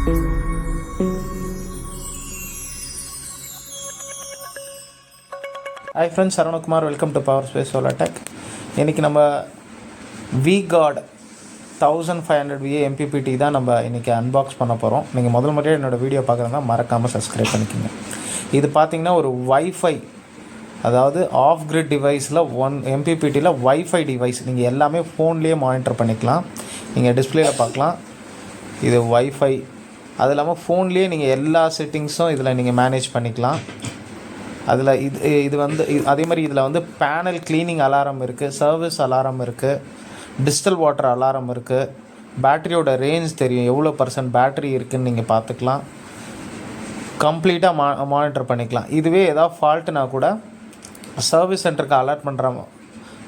Hi friends, Saravanakumar, welcome to Wi-Fi SOLAR Tech. இன்றைக்கி நம்ம V-God 1500 VA mppt தான் நம்ம இன்றைக்கி அன்பாக்ஸ் பண்ண போகிறோம். நீங்கள் முதல் முறையாக என்னோடய வீடியோ பார்க்குறதா மறக்காமல் சப்ஸ்கிரைப் பண்ணிக்கோங்க. இது பார்த்திங்கன்னா ஒரு Wi-Fi, அதாவது ஆஃப் கிரிட் டிவைஸில் mppt-ல Wi-Fi டிவைஸ். நீங்கள் எல்லாமே ஃபோன்லேயே மானிட்டர் பண்ணிக்கலாம். நீங்கள் டிஸ்பிளேயில் பார்க்கலாம். இது Wi-Fi. அது இல்லாமல் ஃபோன்லேயே நீங்கள் எல்லா செட்டிங்ஸும் இதில் நீங்கள் மேனேஜ் பண்ணிக்கலாம். அதில் இது வந்து அதே மாதிரி இதில் வந்து பேனல் க்ளீனிங் அலாரம் இருக்குது, சர்வீஸ் அலாரம் இருக்குது, டிஸ்டில் வாட்டர் அலாரம் இருக்குது, பேட்டரியோட ரேஞ்ச் தெரியும், எவ்வளோ % பேட்டரி இருக்குதுன்னு நீங்கள் பார்த்துக்கலாம். கம்ப்ளீட்டாக மானிட்டர் பண்ணிக்கலாம். இதுவே ஏதாவது ஃபால்ட்டுனா கூட சர்வீஸ் சென்டருக்கு அலர்ட்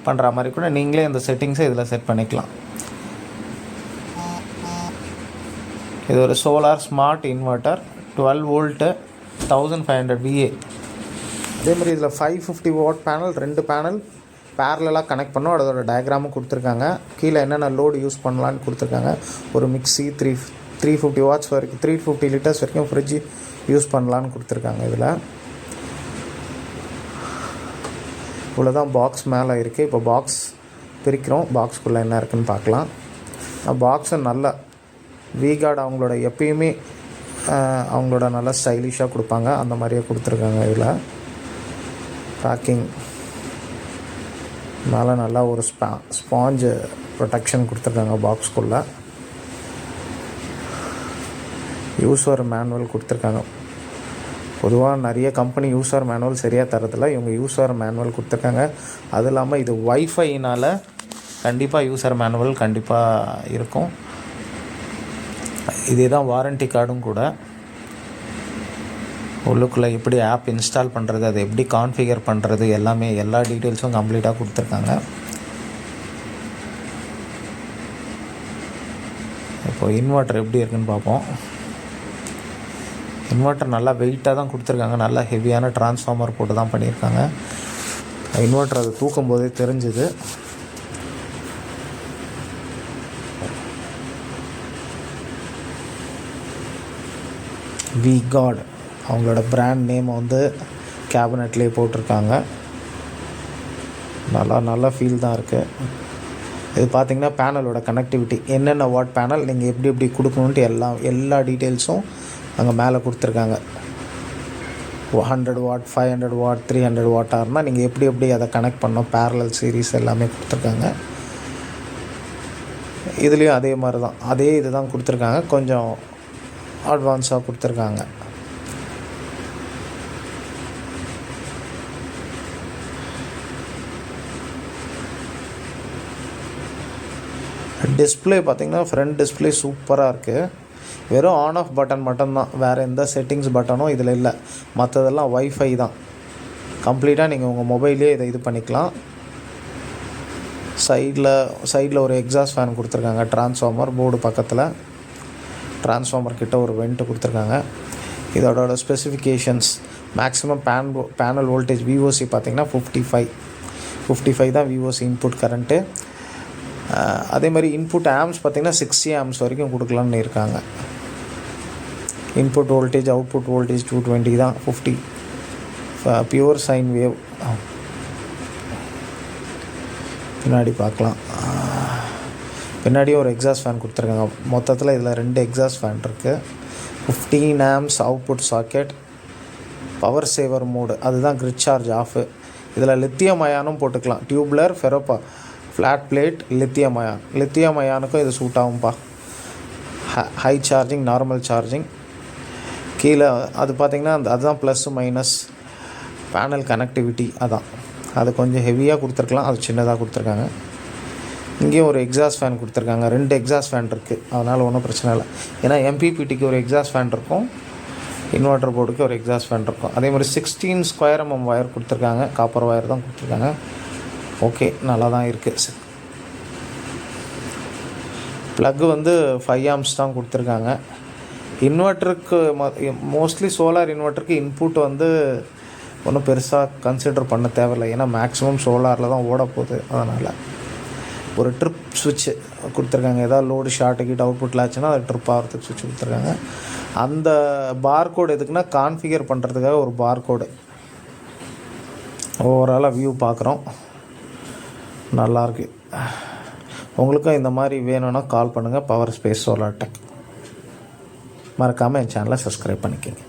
பண்ணுற மாதிரி கூட நீங்களே இந்த செட்டிங்ஸை இதில் செட் பண்ணிக்கலாம். இது ஒரு solar smart inverter 12 volt 1500 VA. அதே மாதிரி இதில் 550 வாட் பேனல், 2 பேனல் பேரலாக கனெக்ட் பண்ணோம். அதோட டயக்ராமும் கொடுத்துருக்காங்க. கீழே என்னென்ன லோடு யூஸ் பண்ணலான்னு கொடுத்துருக்காங்க. ஒரு மிக்ஸி 350 வாட்ஸ் வரைக்கும் 350 லிட்டர்ஸ் வரைக்கும் ஃப்ரிட்ஜ் யூஸ் பண்ணலான்னு கொடுத்துருக்காங்க. இதில் இவ்வளோதான் பாக்ஸ் மேலே இருக்குது. இப்போ பாக்ஸ் பிரிக்கிறோம். பாக்ஸ்க்குள்ளே என்ன இருக்குதுன்னு பார்க்கலாம். பாக்ஸை நல்லா V-God அவங்களோட எப்பயுமே அவங்களோட நல்லா ஸ்டைலிஷாக கொடுப்பாங்க, அந்த மாதிரியே கொடுத்துருக்காங்க. இதில் பேக்கிங் மேலே நல்லா ஒரு ஸ்பாஞ்சு ப்ரொடெக்ஷன் கொடுத்துருக்காங்க. பாக்ஸ்குள்ளே யூஸர் மேனுவல் கொடுத்துருக்காங்க. பொதுவாக நிறைய கம்பெனி யூஸர் மேனுவல் சரியாக தரதில்ல, இவங்க யூஸர் மேனுவல் கொடுத்துருக்காங்க. அது இல்லாமல் இது Wi-Fiனால் கண்டிப்பாக யூஸர் மேனுவல் கண்டிப்பாக இருக்கும். இதே தான் வாரண்ட்டி கார்டும் கூட. உள்ளுக்குள்ளே எப்படி ஆப் இன்ஸ்டால் பண்ணுறது, அதை எப்படி கான்ஃபிகர் பண்ணுறது, எல்லாமே எல்லா டீட்டெயில்ஸும் கம்ப்ளீட்டாக கொடுத்துருக்காங்க. இப்போது இன்வெர்ட்டர் எப்படி இருக்குதுன்னு பார்ப்போம். இன்வெர்ட்டர் நல்லா வெயிட்டாக தான் கொடுத்துருக்காங்க. நல்லா ஹெவியான டிரான்ஸ்ஃபார்மர் போட்டு தான் பண்ணியிருக்காங்க. இன்வெர்ட்டர் அது தூக்கும் போதே தெரிஞ்சுது. V-God அவங்களோட பிராண்ட் நேம் வந்து கேபினட்லேயே போட்டிருக்காங்க. நல்ல ஃபீல் தான் இருக்குது. இது பார்த்திங்கன்னா பேனலோட கனெக்டிவிட்டி, என்னென்ன வாட் பேனல் நீங்கள் எப்படி கொடுக்கணுன்ட்டு எல்லா டீட்டெயில்ஸும் அங்கே மேலே கொடுத்துருக்காங்க. 100 வாட் 500 வாட் 300 வாட்டாக இருந்தால் நீங்கள் எப்படி அதை கனெக்ட் பண்ணோம், பேரலல் சீரீஸ் எல்லாமே கொடுத்துருக்காங்க. இதுலேயும் அதே மாதிரி தான், அதே இது தான் கொடுத்துருக்காங்க. கொஞ்சம் அட்வான்ஸாக கொடுத்துருக்காங்க. டிஸ்பிளே பார்த்திங்கன்னா ஃப்ரண்ட் டிஸ்பிளே சூப்பராக இருக்குது. வெறும் ஆன் ஆஃப் பட்டன் மட்டும்தான், வேறு எந்த செட்டிங்ஸ் பட்டனும் இதில் இல்லை. மற்றதெல்லாம் Wi-Fi தான். கம்ப்ளீட்டாக நீங்கள் உங்கள் மொபைல்லே இதை இது பண்ணிக்கலாம். சைடில் ஒரு எக்ஸாஸ்ட் ஃபேன் கொடுத்துருக்காங்க. டிரான்ஸ்ஃபார்மர் போர்டு பக்கத்தில் டிரான்ஸ்ஃபார்மர் கிட்ட ஒரு வெண்ட் கொடுத்துருக்காங்க. இதோட specifications maximum panel voltage VOC பார்த்திங்கன்னா 55 தான் VOC இன்புட் கரண்ட்டு. அதே மாதிரி இன்புட் ஆம்ஸ் பார்த்திங்கன்னா 60 ஆம்ஸ் வரைக்கும் கொடுக்கலான்னு இருக்காங்க. இன்புட் வோல்டேஜ் அவுட்புட் வோல்டேஜ் 220 தான். 50 பியூர் சைன் வேவ். பின்னாடி பார்க்கலாம். பின்னாடியே ஒரு எக்ஸாஸ்ட் ஃபேன் கொடுத்துருக்காங்க. மொத்தத்தில் இதில் 2 எக்ஸாஸ்ட் ஃபேன் இருக்குது. 15 amps output socket, power saver mode, அதுதான் கிரிட் சார்ஜ் ஆஃபு. இதில் லித்தியம் அயானும் போட்டுக்கலாம். டியூப்லர் ஃபெரோப்பா ஃப்ளாட் பிளேட் லித்தியம் அயானுக்கும் இது சூட் ஆகும்பா. High charging, normal charging. கீழே அது பார்த்திங்கன்னா அதுதான் ப்ளஸ் மைனஸ் பேனல் கனெக்டிவிட்டி. அது கொஞ்சம் ஹெவியாக கொடுத்துருக்கலாம், அது சின்னதாக கொடுத்துருக்காங்க. இங்கேயும் ஒரு எக்ஸாஸ்ட் ஃபேன் கொடுத்துருக்காங்க. 2 எக்ஸாஸ்ட் ஃபேன் இருக்குது, அதனால் ஒன்றும் பிரச்சனை இல்லை. ஏன்னா mppt-க்கு ஒரு எக்ஸாஸ்ட் ஃபேன் இருக்கும், இன்வெர்ட்டர் போர்டுக்கு ஒரு எக்ஸாஸ்ட் ஃபேன் இருக்கும். அதே மாதிரி 16 ஸ்கொயர் mm வயர் கொடுத்துருக்காங்க. காப்பர் வயர் தான் கொடுத்துருக்காங்க. ஓகே, நல்லா தான் இருக்குது. ப்ளக்கு வந்து 5 ஆம்ஸ் தான் கொடுத்துருக்காங்க. இன்வெர்ட்டருக்கு மோஸ்ட்லி சோலார் இன்வெர்ட்டருக்கு இன்புட் வந்து ஒன்றும் பெருசாக கன்சிடர் பண்ண தேவையில்லை. ஏன்னா மேக்ஸிமம் சோலாரில் தான் ஓட போகுது. அதனால் ஒரு ட்ரிப் சுவிட்சு கொடுத்துருக்காங்க. ஏதாவது லோடு ஷார்ட்டு கிட்ட அவுட்புட்டில் ஆச்சுன்னா அது ட்ரிப் ஆகிறதுக்கு சுவிட்ச் கொடுத்துருக்காங்க. அந்த பார்கோடு எதுக்குன்னா கான்ஃபிகர் பண்ணுறதுக்காக ஒரு பார்கோடு. ஓவராலாக வியூ பார்க்குறோம், நல்லாயிருக்கு. உங்களுக்கும் இந்த மாதிரி வேணும்னா கால் பண்ணுங்கள். Power space solar tech. மறக்காமல் என் சேனலை சப்ஸ்கிரைப் பண்ணிக்கோங்க.